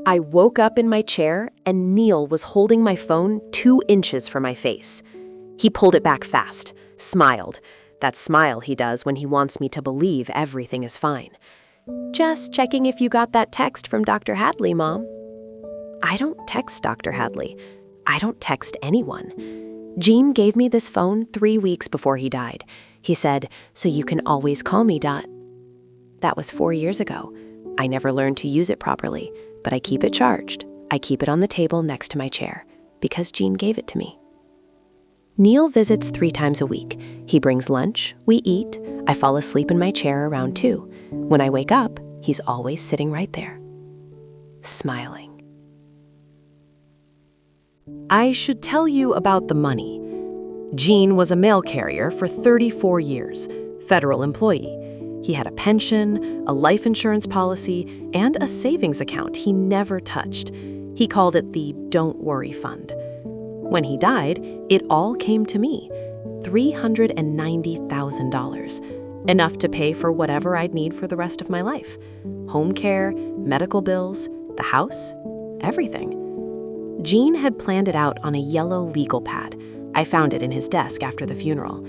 I woke up in my chair and Neil was holding my phone 2 inches from my face. He pulled it back fast, smiled. That smile he does when he wants me to believe everything is fine. "Just checking if you got that text from Dr. Hadley, Mom." I don't text Dr. Hadley. I don't text anyone. Gene gave me this phone 3 weeks before he died. He said, "So you can always call me, Dot." That was 4 years ago. I never learned to use it properly, but I keep it charged. I keep it on the table next to my chair, because Gene gave it to me. Neil visits 3 times a week. He brings lunch, we eat, I fall asleep in my chair around 2. When I wake up, he's always sitting right there, smiling. I should tell you about the money. Gene was a mail carrier for 34 years, federal employee. He had a pension, a life insurance policy, and a savings account he never touched. He called it the Don't Worry Fund. When he died, it all came to me, $390,000, enough to pay for whatever I'd need for the rest of my life. Home care, medical bills, the house, everything. Gene had planned it out on a yellow legal pad. I found it in his desk after the funeral.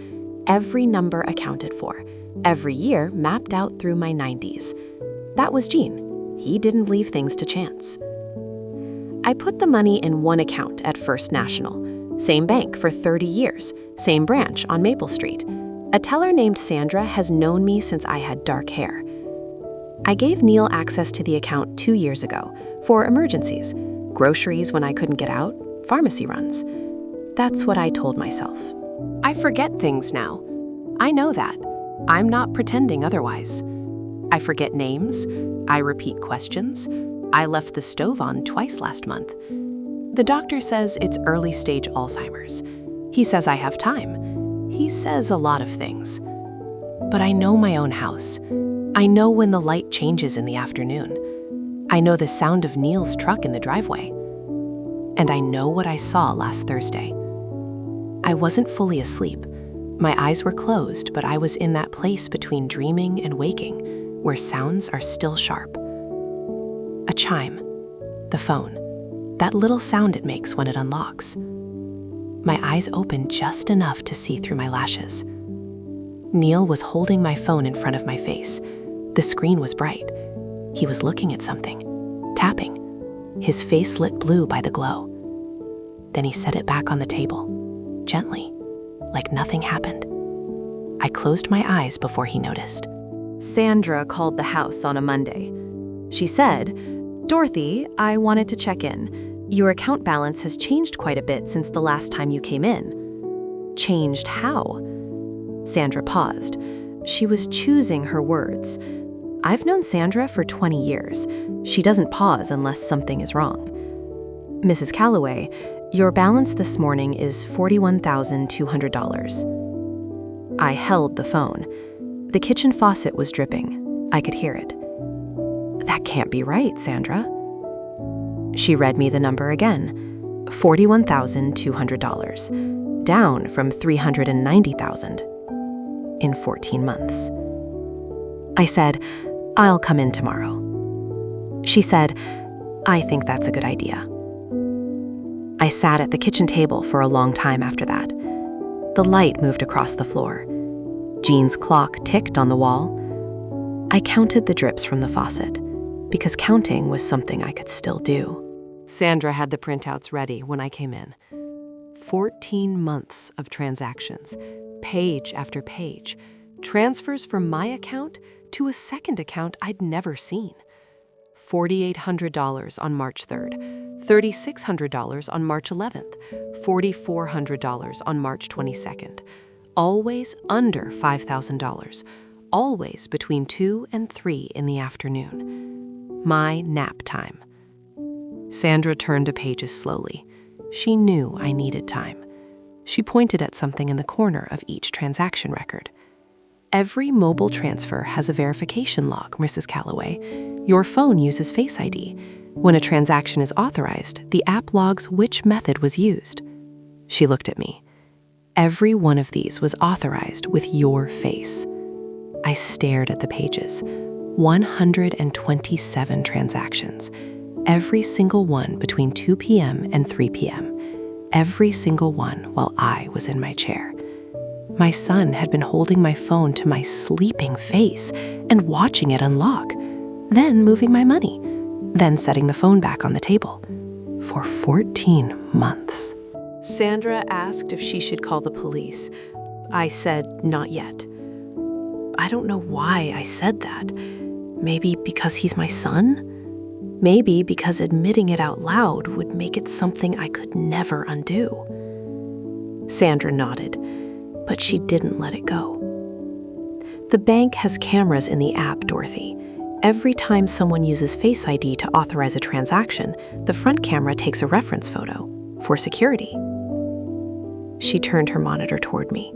Every number accounted for, every year mapped out through my 90s. That was Gene. He didn't leave things to chance. I put the money in one account at First National. Same bank for 30 years, same branch on Maple Street. A teller named Sandra has known me since I had dark hair. I gave Neil access to the account 2 years ago for emergencies, groceries when I couldn't get out, pharmacy runs. That's what I told myself. I forget things now. I know that. I'm not pretending otherwise. I forget names. I repeat questions. I left the stove on twice last month. The doctor says it's early stage Alzheimer's. He says I have time. He says a lot of things. But I know my own house. I know when the light changes in the afternoon. I know the sound of Neil's truck in the driveway. And I know what I saw last Thursday. I wasn't fully asleep. My eyes were closed, but I was in that place between dreaming and waking, where sounds are still sharp. A chime. The phone. That little sound it makes when it unlocks. My eyes opened just enough to see through my lashes. Neil was holding my phone in front of my face. The screen was bright. He was looking at something, tapping. His face lit blue by the glow. Then he set it back on the table, gently, like nothing happened. I closed my eyes before he noticed. Sandra called the house on a Monday. She said, "Dorothy, I wanted to check in. Your account balance has changed quite a bit since the last time you came in." Changed how? Sandra paused. She was choosing her words. I've known Sandra for 20 years. She doesn't pause unless something is wrong. "Mrs. Calloway, your balance this morning is $41,200. I held the phone. The kitchen faucet was dripping. I could hear it. "That can't be right, Sandra." She read me the number again, $41,200, down from $390,000 in 14 months. I said, "I'll come in tomorrow." She said, "I think that's a good idea." I sat at the kitchen table for a long time after that. The light moved across the floor. Gene's clock ticked on the wall. I counted the drips from the faucet, because counting was something I could still do. Sandra had the printouts ready when I came in. 14 months of transactions, page after page, transfers from my account to a second account I'd never seen. $4,800 on March 3rd, $3,600 on March 11th, $4,400 on March 22nd. Always under $5,000, always between 2 and 3 in the afternoon. My nap time. Sandra turned to pages slowly. She knew I needed time. She pointed at something in the corner of each transaction record. "Every mobile transfer has a verification log, Mrs. Calloway. Your phone uses Face ID. When a transaction is authorized, the app logs which method was used." She looked at me. "Every one of these was authorized with your face." I stared at the pages. 127 transactions. Every single one between 2 p.m. and 3 p.m. Every single one while I was in my chair. My son had been holding my phone to my sleeping face and watching it unlock, then moving my money, then setting the phone back on the table. For 14 months. Sandra asked if she should call the police. I said not yet. I don't know why I said that. Maybe because he's my son? Maybe because admitting it out loud would make it something I could never undo. Sandra nodded, but she didn't let it go. The bank has cameras in the app, Dorothy. Every time someone uses Face ID to authorize a transaction, the front camera takes a reference photo for security. She turned her monitor toward me.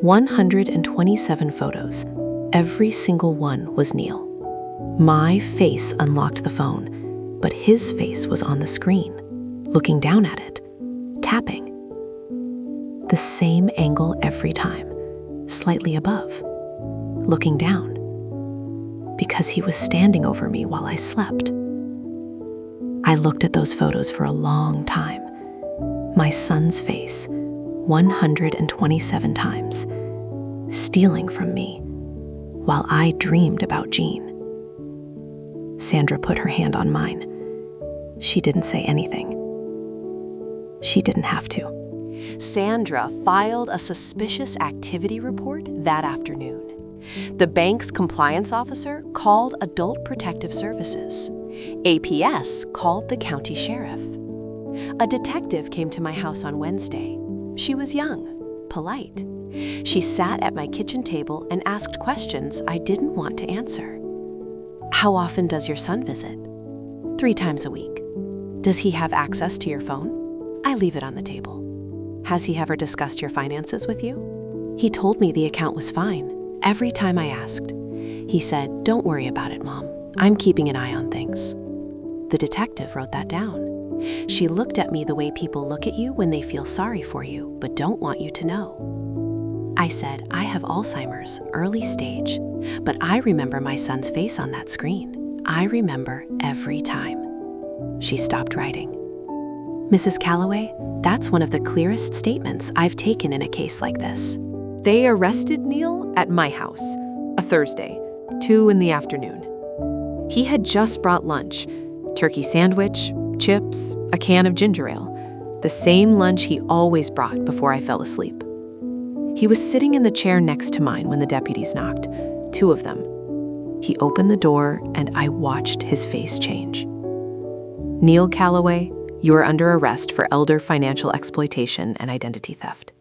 127 photos. Every single one was Neil. My face unlocked the phone, but his face was on the screen, looking down at it, tapping. The same angle every time, slightly above, looking down. Because he was standing over me while I slept. I looked at those photos for a long time. My son's face, 127 times, stealing from me, while I dreamed about Jean. Sandra put her hand on mine. She didn't say anything. She didn't have to. Sandra filed a suspicious activity report that afternoon. The bank's compliance officer called Adult Protective Services. APS called the county sheriff. A detective came to my house on Wednesday. She was young, polite. She sat at my kitchen table and asked questions I didn't want to answer. How often does your son visit? 3 times a week. Does he have access to your phone? I leave it on the table. Has he ever discussed your finances with you? He told me the account was fine. Every time I asked, he said, "Don't worry about it, Mom. I'm keeping an eye on things." The detective wrote that down. She looked at me the way people look at you when they feel sorry for you, but don't want you to know. I said, "I have Alzheimer's, early stage, but I remember my son's face on that screen. I remember every time." She stopped writing. "Mrs. Calloway, that's one of the clearest statements I've taken in a case like this." They arrested Neil at my house, a Thursday, 2 in the afternoon. He had just brought lunch, turkey sandwich, chips, a can of ginger ale, the same lunch he always brought before I fell asleep. He was sitting in the chair next to mine when the deputies knocked, 2 of them. He opened the door and I watched his face change. "Neil Calloway, you are under arrest for elder financial exploitation and identity theft."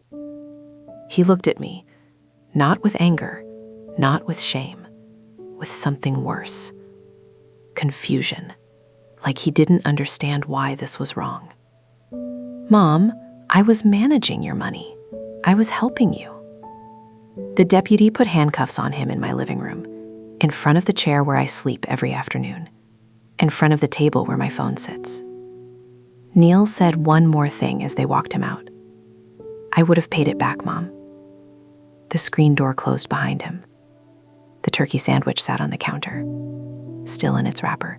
He looked at me, not with anger, not with shame, with something worse. Confusion, like he didn't understand why this was wrong. "Mom, I was managing your money. I was helping you." The deputy put handcuffs on him in my living room, in front of the chair where I sleep every afternoon, in front of the table where my phone sits. Neil said one more thing as they walked him out. "I would have paid it back, Mom." The screen door closed behind him. The turkey sandwich sat on the counter, still in its wrapper.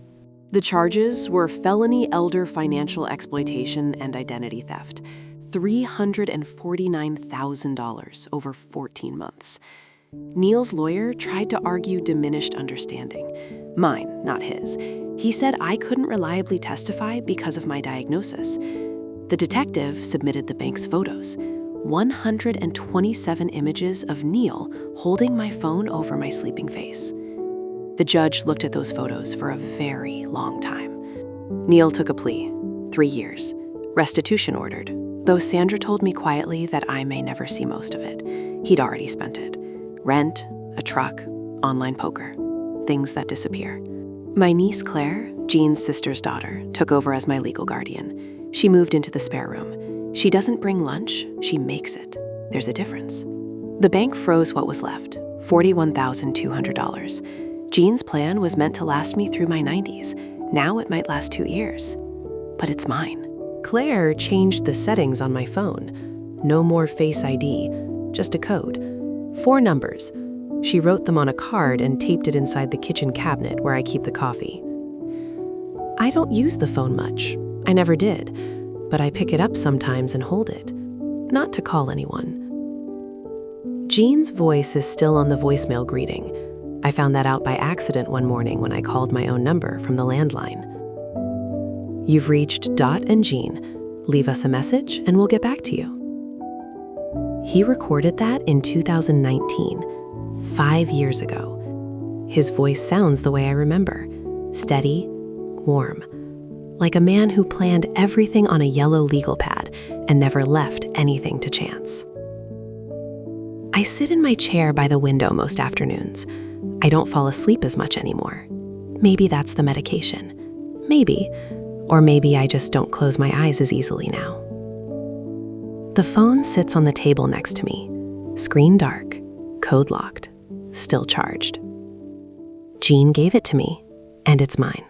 The charges were felony elder financial exploitation and identity theft, $349,000 over 14 months. Neil's lawyer tried to argue diminished understanding. Mine, not his. He said I couldn't reliably testify because of my diagnosis. The detective submitted the bank's photos. 127 images of Neil holding my phone over my sleeping face. The judge looked at those photos for a very long time. Neil took a plea, 3 years, restitution ordered, though Sandra told me quietly that I may never see most of it. He'd already spent it. Rent, a truck, online poker, things that disappear. My niece Claire, Jean's sister's daughter, took over as my legal guardian. She moved into the spare room. She doesn't bring lunch, she makes it. There's a difference. The bank froze what was left, $41,200. Jean's plan was meant to last me through my 90s. Now it might last 2 years. But it's mine. Claire changed the settings on my phone. No more Face ID, just a code. 4 numbers. She wrote them on a card and taped it inside the kitchen cabinet where I keep the coffee. I don't use the phone much. I never did, but I pick it up sometimes and hold it. Not to call anyone. Jean's voice is still on the voicemail greeting. I found that out by accident one morning when I called my own number from the landline. You've reached Dot and Jean. Leave us a message and we'll get back to you. He recorded that in 2019, 5 years ago. His voice sounds the way I remember, steady, warm, like a man who planned everything on a yellow legal pad and never left anything to chance. I sit in my chair by the window most afternoons. I don't fall asleep as much anymore. Maybe that's the medication. Maybe. Or maybe I just don't close my eyes as easily now. The phone sits on the table next to me, screen dark, code locked, still charged. Jean gave it to me, and it's mine.